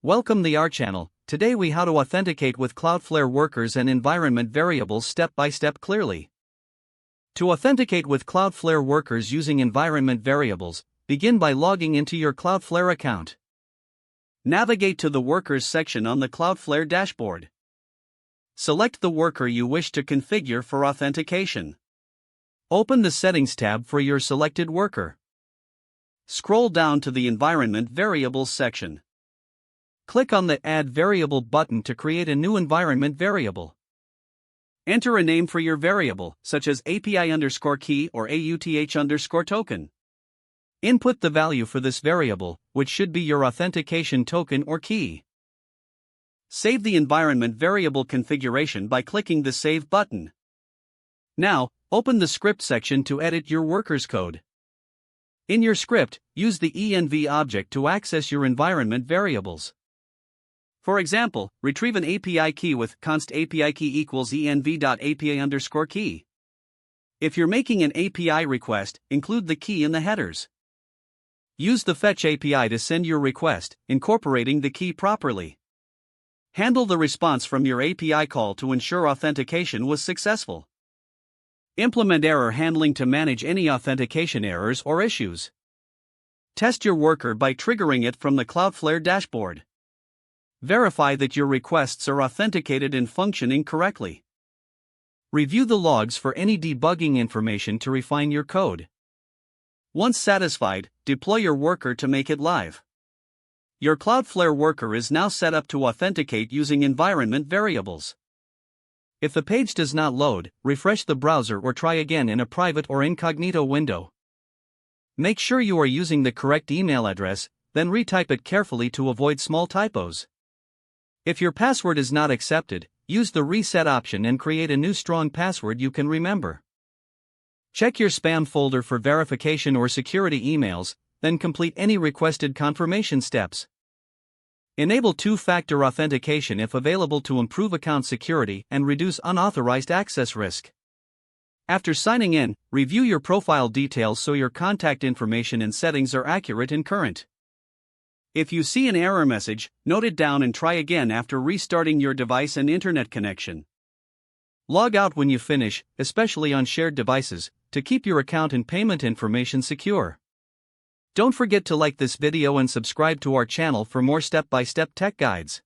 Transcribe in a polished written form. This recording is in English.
Welcome to our channel. Today we how to authenticate with Cloudflare Workers and environment variables step by step clearly. To authenticate with Cloudflare Workers using environment variables, begin by logging into your Cloudflare account. Navigate to the Workers section on the Cloudflare dashboard. Select the worker you wish to configure for authentication. Open the Settings tab for your selected worker. Scroll down to the Environment Variables section. Click on the Add Variable button to create a new environment variable. Enter a name for your variable, such as API_key or AUTH_token. Input the value for this variable, which should be your authentication token or key. Save the environment variable configuration by clicking the Save button. Now, open the script section to edit your worker's code. In your script, use the env object to access your environment variables. For example, retrieve an API key with const API key equals env.api_key. If you're making an API request, include the key in the headers. Use the fetch API to send your request, incorporating the key properly. Handle the response from your API call to ensure authentication was successful. Implement error handling to manage any authentication errors or issues. Test your worker by triggering it from the Cloudflare dashboard. Verify that your requests are authenticated and functioning correctly. Review the logs for any debugging information to refine your code. Once satisfied, deploy your worker to make it live. Your Cloudflare worker is now set up to authenticate using environment variables. If the page does not load, refresh the browser or try again in a private or incognito window. Make sure you are using the correct email address, then retype it carefully to avoid small typos. If your password is not accepted, use the reset option and create a new strong password you can remember. Check your spam folder for verification or security emails, then complete any requested confirmation steps. Enable two-factor authentication if available to improve account security and reduce unauthorized access risk. After signing in, review your profile details so your contact information and settings are accurate and current. If you see an error message, note it down and try again after restarting your device and internet connection. Log out when you finish, especially on shared devices, to keep your account and payment information secure. Don't forget to like this video and subscribe to our channel for more step-by-step tech guides.